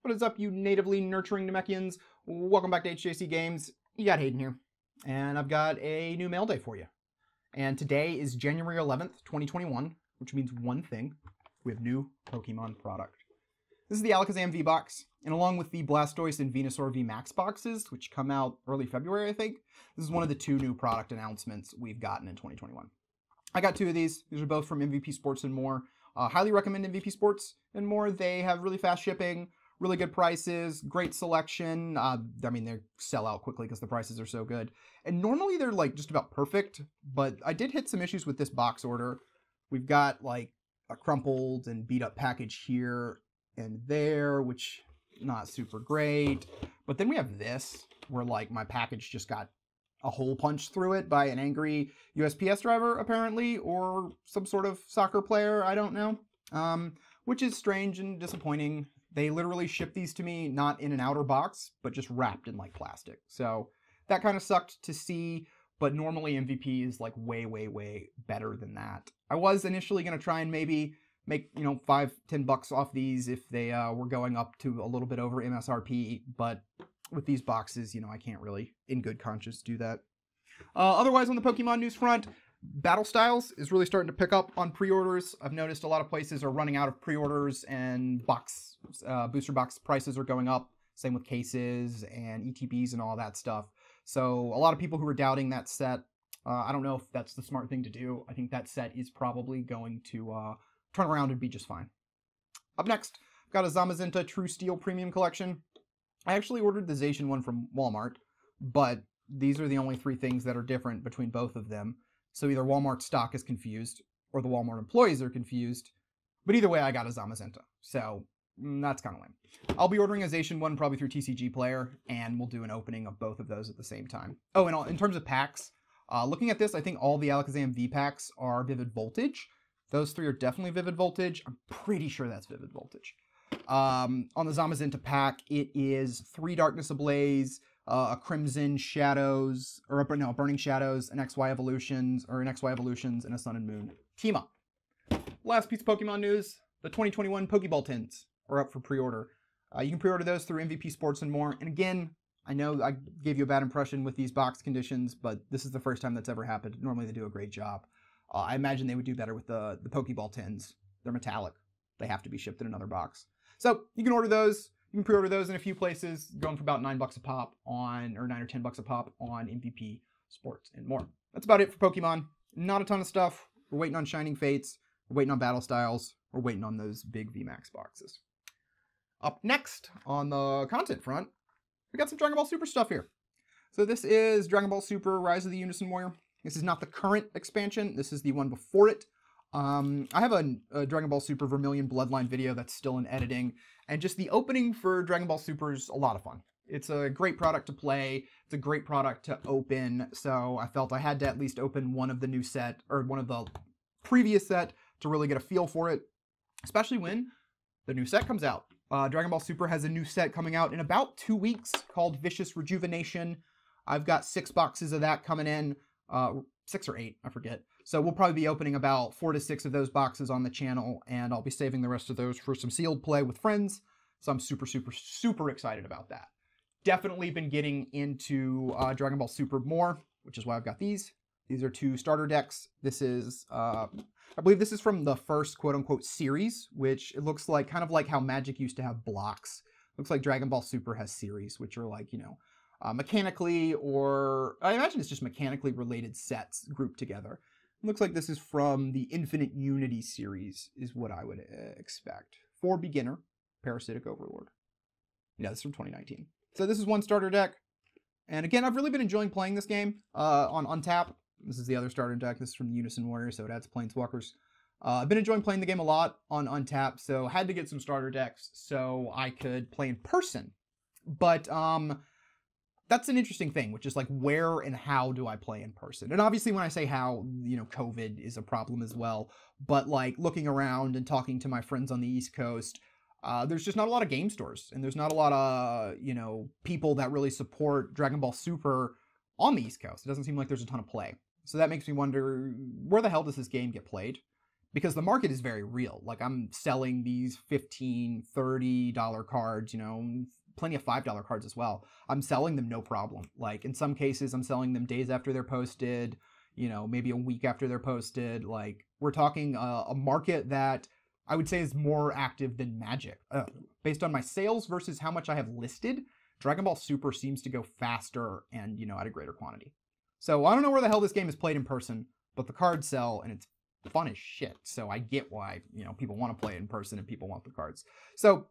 What is up, you natively nurturing Namekians? Welcome back to HJC Games. You got Hayden here, and I've got a new mail day for you. And today is January 11th, 2021, which means one thing. We have new Pokemon product. This is the Alakazam V box, and along with the Blastoise and Venusaur V Max boxes, which come out early February, I think, this is one of the two new product announcements we've gotten in 2021. I got two of these. These are both from MVP Sports and More. Highly recommend MVP Sports and More. They have really fast shipping, really good prices, great selection. I mean, they sell out quickly because the prices are so good. And normally they're like just about perfect, but I did hit some issues with this box order. We've got like a crumpled and beat up package here and there, which not super great. But then we have this, where like my package just got a hole punched through it by an angry USPS driver, apparently, or some sort of soccer player, I don't know. Which is strange and disappointing. They literally shipped these to me not in an outer box, but just wrapped in like plastic. So that kind of sucked to see, but normally MVP is like way, way, way better than that. I was initially going to try and maybe make, you know, $5-10 off these if they were going up to a little bit over MSRP, but with these boxes, you know, I can't really, in good conscience, do that. Otherwise, on the Pokemon news front, Battle Styles is really starting to pick up on pre-orders. I've noticed a lot of places are running out of pre-orders and booster box prices are going up. Same with cases and ETBs and all that stuff. So a lot of people who are doubting that set, I don't know if that's the smart thing to do. I think that set is probably going to turn around and be just fine. Up next, I've got a Zamazenta True Steel Premium Collection. I actually ordered the Zacian one from Walmart, but these are the only three things that are different between both of them. So either Walmart stock is confused, or the Walmart employees are confused. But either way, I got a Zamazenta. So that's kind of lame. I'll be ordering a Zacian one probably through TCG Player, and we'll do an opening of both of those at the same time. Oh, and in terms of packs, looking at this, I think all the Alakazam V packs are Vivid Voltage. Those three are definitely Vivid Voltage. I'm pretty sure that's Vivid Voltage. On the Zamazenta pack, it is 3 Darkness Ablaze, a Crimson Shadows, or no, Burning Shadows, an XY Evolutions, and a Sun and Moon team up. Last piece of Pokemon news, the 2021 Pokeball tins are up for pre-order. You can pre-order those through MVP Sports and More. And again, I know I gave you a bad impression with these box conditions, but this is the first time that's ever happened. Normally they do a great job. I imagine they would do better with the Pokeball tins. They're metallic. They have to be shipped in another box. So you can order those. You can pre-order those in a few places, going for about $9 a pop on, or $9 or $10 a pop on MVP Sports and More. That's about it for Pokemon. Not a ton of stuff. We're waiting on Shining Fates. We're waiting on Battle Styles. We're waiting on those big VMAX boxes. Up next on the content front, we got some Dragon Ball Super stuff here. So this is Dragon Ball Super Rise of the Unison Warrior. This is not the current expansion. This is the one before it. I have a Dragon Ball Super Vermilion Bloodline video that's still in editing, and just the opening for Dragon Ball Super is a lot of fun. It's a great product to play. It's a great product to open, so I felt I had to at least open one of the new set, or one of the previous set, to really get a feel for it, especially when the new set comes out. Dragon Ball Super has a new set coming out in about 2 weeks called Vicious Rejuvenation. I've got 6 boxes of that coming in, 6 or 8, I forget. So we'll probably be opening about 4 to 6 of those boxes on the channel, and I'll be saving the rest of those for some sealed play with friends. So I'm super, super, super excited about that. Definitely been getting into Dragon Ball Super more, which is why I've got these. These are 2 starter decks. This is, I believe this is from the first quote-unquote series, which it looks like, kind of like how Magic used to have blocks. Looks like Dragon Ball Super has series, which are like, you know, mechanically, or I imagine it's just mechanically related sets grouped together. It looks like this is from the Infinite Unity series, is what I would expect. For beginner, Parasitic Overlord. Yeah, this is from 2019. So this is one starter deck. And again, I've really been enjoying playing this game on Untap. This is the other starter deck. This is from the Unison Warrior, so it adds Planeswalkers. I've been enjoying playing the game a lot on Untap, so had to get some starter decks so I could play in person. But that's an interesting thing, which is like, where and how do I play in person? And obviously when I say how, you know, COVID is a problem as well. But like looking around and talking to my friends on the East Coast, there's just not a lot of game stores, and there's not a lot of, you know, people that really support Dragon Ball Super on the East Coast. It doesn't seem like there's a ton of play. So that makes me wonder, where the hell does this game get played? because the market is very real. Like, I'm selling these $15, $30 cards, you know, plenty of $5 cards as well. I'm selling them no problem. Like, in some cases, I'm selling them days after they're posted, you know, maybe a week after they're posted. Like, we're talking a market that I would say is more active than Magic. Based on my sales versus how much I have listed, Dragon Ball Super seems to go faster and, you know, at a greater quantity. So I don't know where the hell this game is played in person, but the cards sell and it's fun as shit. So I get why, you know, people want to play it in person and people want the cards. So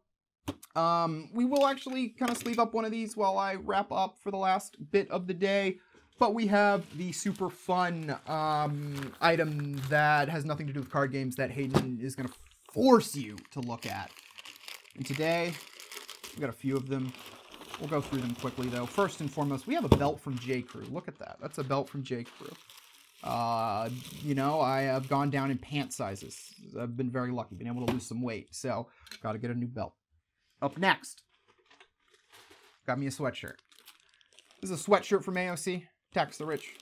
we will actually kind of sleeve up one of these while I wrap up for the last bit of the day. But we have the super fun item that has nothing to do with card games that Hayden is going to force you to look at. And today, we've got a few of them. We'll go through them quickly, though. First and foremost, we have a belt from J. Crew. Look at that. That's a belt from J. Crew. You know, I have gone down in pant sizes. I've been very lucky, been able to lose some weight. So, got to get a new belt. Up next, got me a sweatshirt. This is a sweatshirt from AOC, Tax the Rich.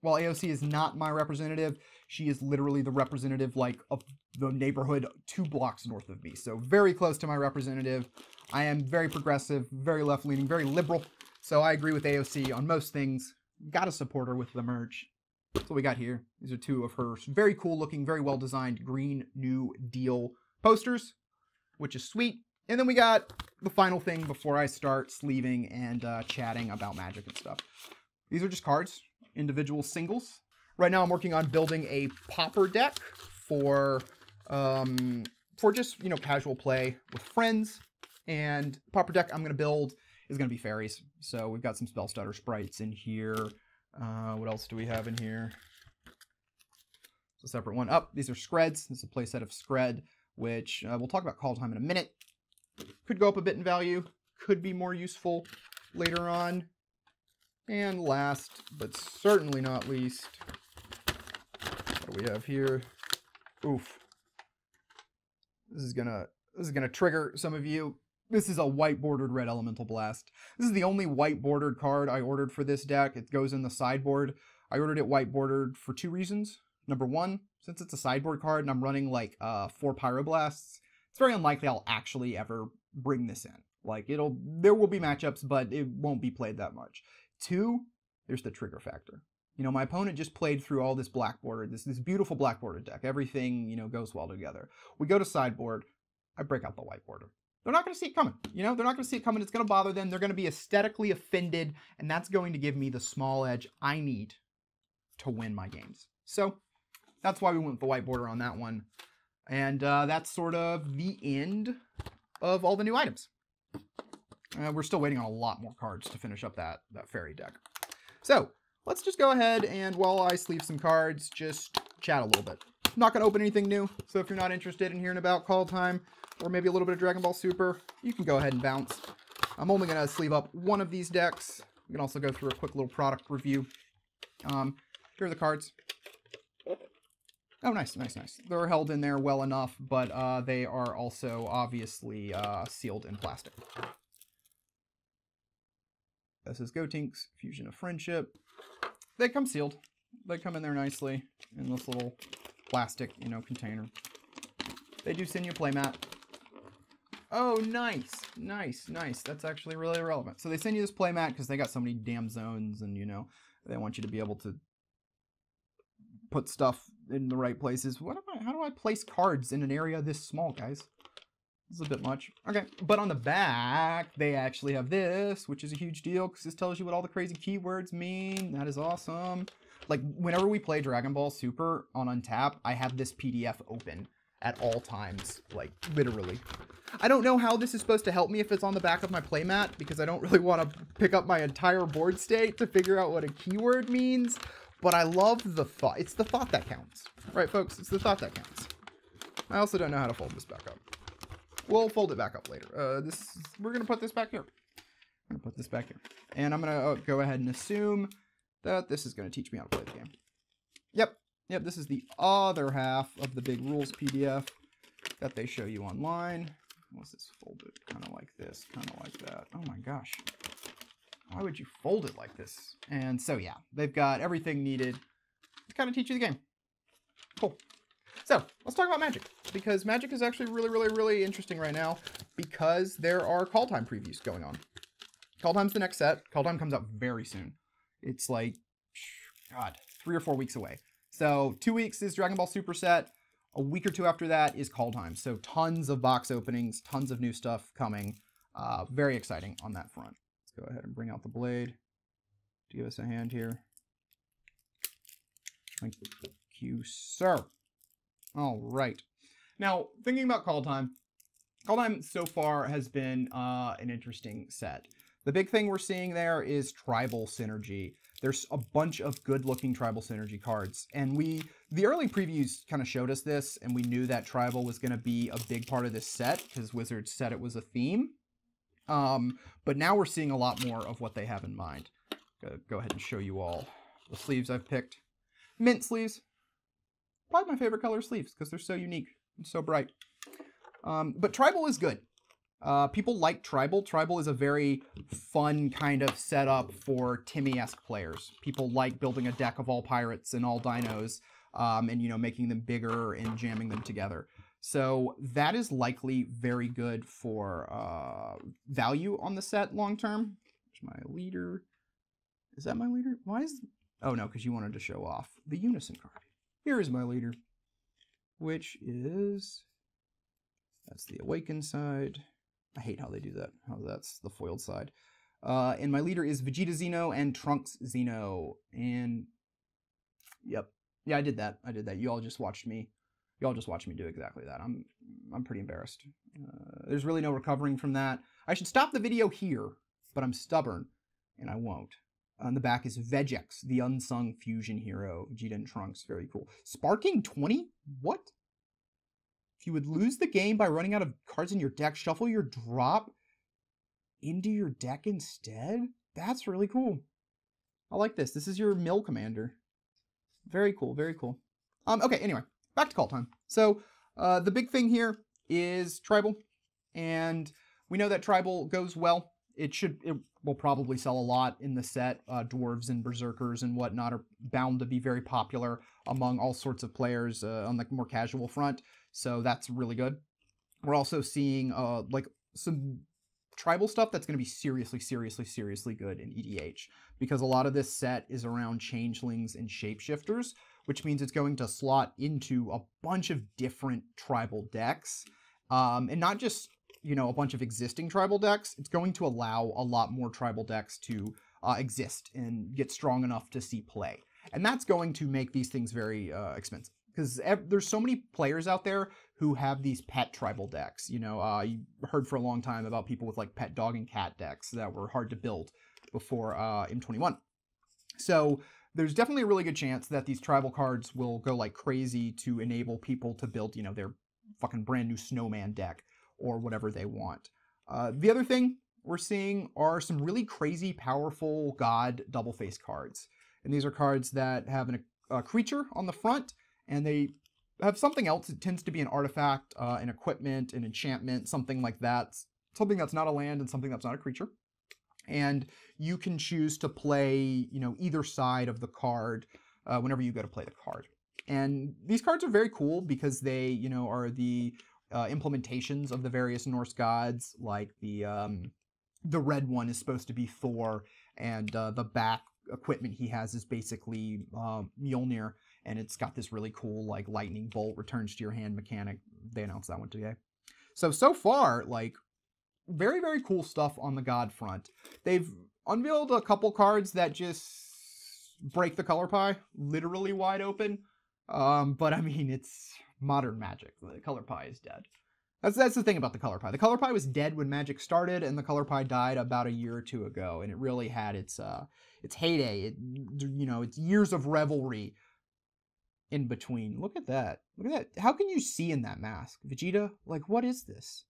While AOC is not my representative, she is literally the representative, like, of the neighborhood 2 blocks north of me. So, very close to my representative. I am very progressive, very left-leaning, very liberal. So, I agree with AOC on most things. Gotta support her with the merch. That's what we got here. These are 2 of her very cool-looking, very well-designed Green New Deal posters, which is sweet. And then we got the final thing before I start sleeving and chatting about Magic and stuff. These are just cards, individual singles. Right now I'm working on building a Pauper deck for just, you know, casual play with friends. And Pauper deck I'm going to build is going to be fairies. So we've got some Spell Stutter sprites in here. What else do we have in here? It's a separate one. These are Screds. This is a playset of Scred, which we'll talk about Kaldheim in a minute. Could go up a bit in value. Could be more useful later on. And last, but certainly not least, what do we have here? Oof. This is gonna trigger some of you. This is a white bordered Red Elemental Blast. This is the only white bordered card I ordered for this deck. It goes in the sideboard. I ordered it white bordered for 2 reasons. Number 1, since it's a sideboard card and I'm running like 4 Pyroblasts, it's very unlikely I'll actually ever bring this in. Like, there will be matchups, but it won't be played that much. 2, there's the trigger factor. You know, my opponent just played through all this black border, this beautiful black border deck. Everything, you know, goes well together. We go to sideboard, I break out the white border. They're not going to see it coming. You know, they're not going to see it coming. It's going to bother them. They're going to be aesthetically offended, and that's going to give me the small edge I need to win my games. So that's why we went with the white border on that one. And that's sort of the end of all the new items. We're still waiting on a lot more cards to finish up that fairy deck. So let's just go ahead and, while I sleeve some cards, just chat a little bit. I'm not going to open anything new, so if you're not interested in hearing about Kaldheim, or maybe a little bit of Dragon Ball Super, you can go ahead and bounce. I'm only going to sleeve up one of these decks. We can also go through a quick little product review. Here are the cards. Oh, nice, nice, nice. They're held in there well enough, but they are also obviously sealed in plastic. This is Gotink's Fusion of Friendship. They come sealed. They come in there nicely in this little plastic, you know, container. They do send you a playmat. Oh, nice, nice, nice. That's actually really relevant. So they send you this playmat because they got so many damn zones, and, you know, they want you to be able to put stuff in the right places. How do I place cards in an area this small, guys? This is a bit much. Okay, but on the back, they actually have this, which is a huge deal because this tells you what all the crazy keywords mean. That is awesome. Like, whenever we play Dragon Ball Super on Untap, I have this PDF open at all times, like, literally. I don't know how this is supposed to help me if it's on the back of my playmat, because I don't really want to pick up my entire board state to figure out what a keyword means, but I love the thought. It's the thought that counts. Right, folks? It's the thought that counts. I also don't know how to fold this back up. We'll fold it back up later. We're going to put this back here. I'm going to put this back here. And I'm going to go ahead and assume that this is going to teach me how to play the game. Yep, this is the other half of the big rules PDF that they show you online. What's this folded? Kind of like this, kind of like that. Oh my gosh. Why would you fold it like this? And so, yeah, they've got everything needed to kind of teach you the game. Cool. So let's talk about Magic, because Magic is actually really interesting right now because there are Kaldheim previews going on. Kaldheim's the next set. Kaldheim comes out very soon. It's like, God, 3 or 4 weeks away. So 2 weeks is Dragon Ball Super set. A week or two after that is Kaldheim. So tons of box openings, tons of new stuff coming. Very exciting on that front. Let's go ahead and bring out the blade to give us a hand here. Thank you, sir. All right. Now, thinking about Kaldheim, Kaldheim so far has been an interesting set. The big thing we're seeing there is tribal synergy. There's a bunch of good-looking tribal synergy cards, and the early previews kind of showed us this, and we knew that tribal was going to be a big part of this set because Wizards said it was a theme. But now we're seeing a lot more of what they have in mind. Go ahead and show you all the sleeves I've picked. Mint sleeves. Probably my favorite color sleeves because they're so unique and so bright. But tribal is good. People like tribal. Tribal is a very fun kind of setup for Timmy-esque players. People like building a deck of all pirates and all dinos, and, you know, making them bigger and jamming them together. So that is likely very good for value on the set long term. There's my leader. Is that my leader? Why is... Oh, no, because you wanted to show off the Unison card. Here is my leader, which is... That's the Awakened side. I hate how they do that. How that's the foiled side. And my leader is Vegeta Xeno and Trunks Xeno. And... Yep. Yeah, I did that. I did that. You all just watched me. You all just watched me do exactly that. I'm pretty embarrassed. There's really no recovering from that. I should stop the video here, but I'm stubborn, and I won't. On the back is Vegex, the unsung fusion hero. Vegeta and Trunks, very cool. Sparking 20? What? If you would lose the game by running out of cards in your deck, shuffle your drop into your deck instead? That's really cool. I like this. This is your mill commander. Very cool, very cool. Okay, anyway, back to Kaldheim. So, the big thing here is tribal, and we know that tribal goes well. It will probably sell a lot in the set. Dwarves and berserkers and whatnot are bound to be very popular among all sorts of players on the more casual front. So that's really good. We're also seeing like some tribal stuff that's going to be seriously good in EDH, because a lot of this set is around changelings and shapeshifters, which means it's going to slot into a bunch of different tribal decks, and not just, you know, a bunch of existing tribal decks. It's going to allow a lot more tribal decks to exist and get strong enough to see play. And that's going to make these things very expensive, because there's so many players out there who have these pet tribal decks. You know, you heard for a long time about people with like pet dog and cat decks that were hard to build before M21. So there's definitely a really good chance that these tribal cards will go like crazy to enable people to build, you know, their fucking brand new snowman deck or whatever they want. The other thing we're seeing are some really crazy, powerful god double face cards. And these are cards that have a creature on the front, and they have something else. It tends to be an artifact, an equipment, an enchantment, something like that. Something that's not a land and something that's not a creature. And you can choose to play, you know, either side of the card whenever you go to play the card. And these cards are very cool because they, you know, are the implementations of the various Norse gods. Like the red one is supposed to be Thor, and the back equipment he has is basically Mjolnir, and it's got this really cool like lightning bolt returns to your hand mechanic. They announced that one today. So far, like, very cool stuff on the god front. They've unveiled a couple cards that just break the color pie literally wide open, but I mean, it's modern Magic. The color pie is dead. That's the thing about the color pie. The color pie was dead when Magic started, and the color pie died about a year or two ago, and it really had its heyday. You know, its years of revelry in between. Look at that. Look at that. How can you see in that mask? Vegeta? Like, what is this?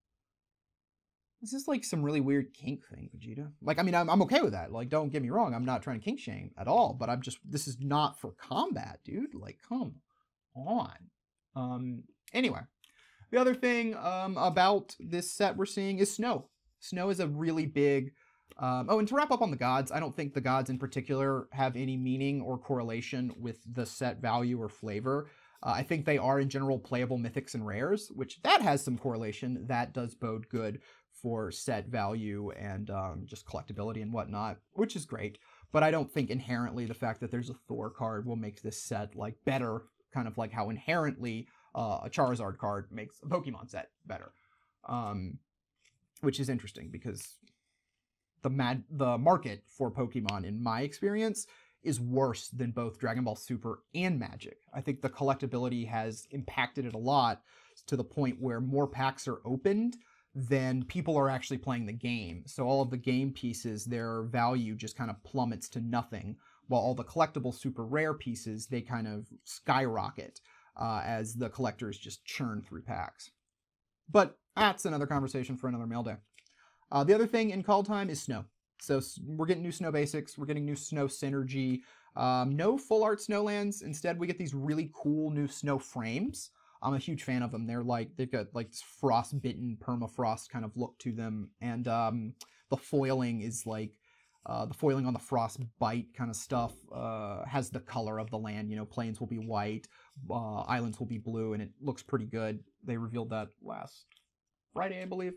This is like some really weird kink thing, Vegeta. Like, I mean, I'm okay with that. Like, don't get me wrong. I'm not trying to kink shame at all, but this is not for combat, dude. Like, come on. Anyway. The other thing about this set we're seeing is snow. Snow is a really big... and to wrap up on the gods, I don't think the gods in particular have any meaning or correlation with the set value or flavor. I think they are in general playable mythics and rares, which that has some correlation. That does bode good for set value and just collectability and whatnot, which is great. But I don't think inherently the fact that there's a Thor card will make this set like better, kind of like how inherently a Charizard card makes a Pokemon set better. Which is interesting because the market for Pokemon, in my experience, is worse than both Dragon Ball Super and Magic. I think the collectability has impacted it a lot to the point where more packs are opened than people are actually playing the game. So all of the game pieces, their value just kind of plummets to nothing, while all the collectible super rare pieces, they kind of skyrocket as the collectors just churn through packs. But that's another conversation for another mail day. The other thing in Kaldheim is snow. So we're getting new snow basics, we're getting new snow synergy, no full art snowlands. Instead, we get these really cool new snow frames. I'm a huge fan of them. They've got like this frostbitten permafrost kind of look to them. And the foiling is like, the foiling on the frostbite kind of stuff has the color of the land. You know, plains will be white, islands will be blue, and it looks pretty good. They revealed that last Friday, I believe.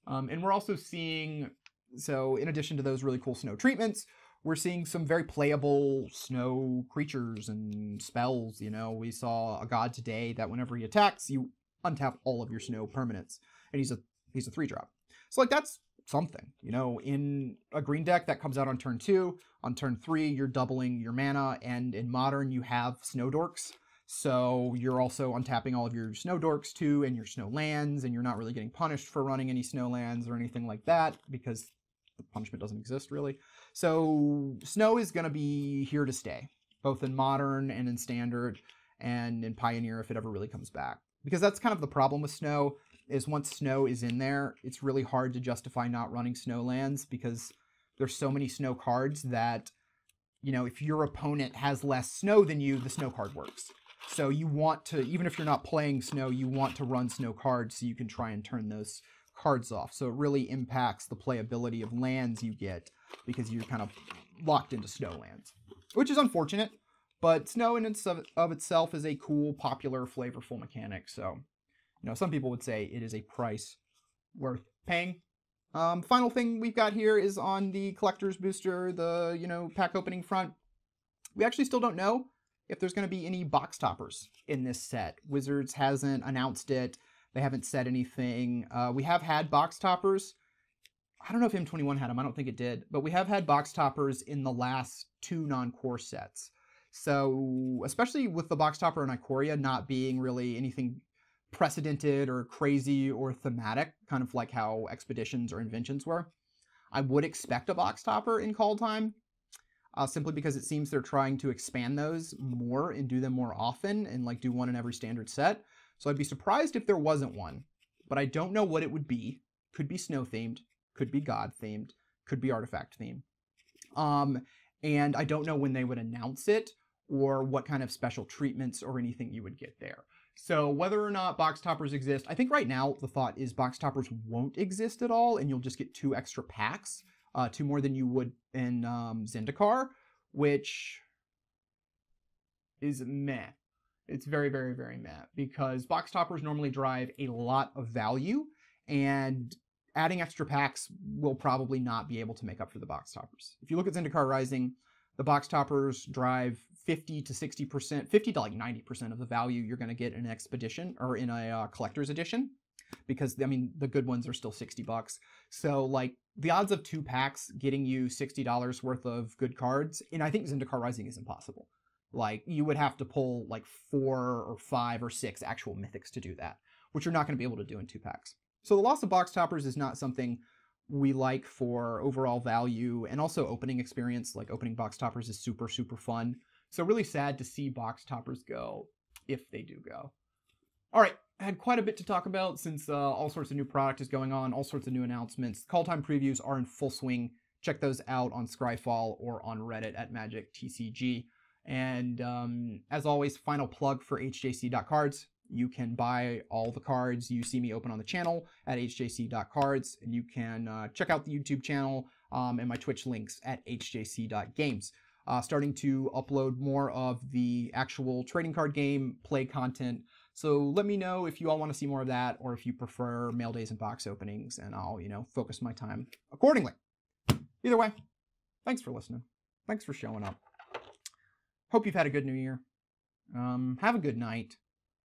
And we're also seeing, so in addition to those really cool snow treatments, we're seeing some very playable snow creatures and spells. You know, we saw a god today that whenever he attacks, you untap all of your snow permanents, and he's a 3-drop. So like that's something, you know, in a green deck that comes out on turn 2, on turn 3, you're doubling your mana, and in Modern you have Snow Dorks. So you're also untapping all of your Snow Dorks too, and your Snow Lands, and you're not really getting punished for running any Snow Lands or anything like that, because the punishment doesn't exist really. So Snow is going to be here to stay, both in Modern and in Standard, and in Pioneer if it ever really comes back. Because that's kind of the problem with Snow, is once Snow is in there, it's really hard to justify not running Snow Lands, because there's so many Snow cards that, you know, if your opponent has less Snow than you, the Snow card works. So you want to, even if you're not playing Snow, you want to run Snow cards so you can try and turn those cards off. So it really impacts the playability of lands you get because you're kind of locked into Snow lands, which is unfortunate. But Snow in of itself is a cool, popular, flavorful mechanic. So, you know, some people would say it is a price worth paying. Final thing we've got here is on the collector's booster, the, you know, pack opening front. We actually still don't know if there's going to be any box toppers in this set. Wizards hasn't announced it. They haven't said anything. We have had box toppers. I don't know if M21 had them. I don't think it did. But we have had box toppers in the last 2 non-core sets. So, especially with the box topper in Ikoria not being really anything precedented or crazy or thematic, kind of like how Expeditions or Inventions were, I would expect a box topper in Kaldheim. Simply because it seems they're trying to expand those more and do them more often and like do one in every standard set. So I'd be surprised if there wasn't one, but I don't know what it would be. Could be snow themed, could be god themed, could be artifact themed. And I don't know when they would announce it or what kind of special treatments or anything you would get there. So whether or not box toppers exist, I think right now the thought is box toppers won't exist at all and you'll just get 2 extra packs. 2 more than you would in Zendikar, which is meh. It's very, very, very meh, because box toppers normally drive a lot of value, and adding extra packs will probably not be able to make up for the box toppers. If you look at Zendikar Rising, the box toppers drive 50 to 60%, 50 to like 90% of the value you're going to get in an Expedition or in a collector's edition. Because, I mean, the good ones are still $60. So, like, the odds of 2 packs getting you $60 worth of good cards, and I think Zendikar Rising is impossible. Like, you would have to pull, like, 4 or 5 or 6 actual mythics to do that, which you're not going to be able to do in 2 packs. So the loss of box toppers is not something we like for overall value, and also opening experience. Like, opening box toppers is super, super fun. So really sad to see box toppers go, if they do go. All right. I had quite a bit to talk about since all sorts of new product is going on, all sorts of new announcements. Kaldheim previews are in full swing. Check those out on Scryfall or on Reddit at MagicTCG. And as always, final plug for hjc.cards. You can buy all the cards you see me open on the channel at hjc.cards, and you can check out the YouTube channel and my Twitch links at hjc.games. starting to upload more of the actual trading card game play content. So let me know if you all want to see more of that, or if you prefer mail days and box openings, and I'll, focus my time accordingly. Either way, thanks for listening. Thanks for showing up. Hope you've had a good new year. Have a good night.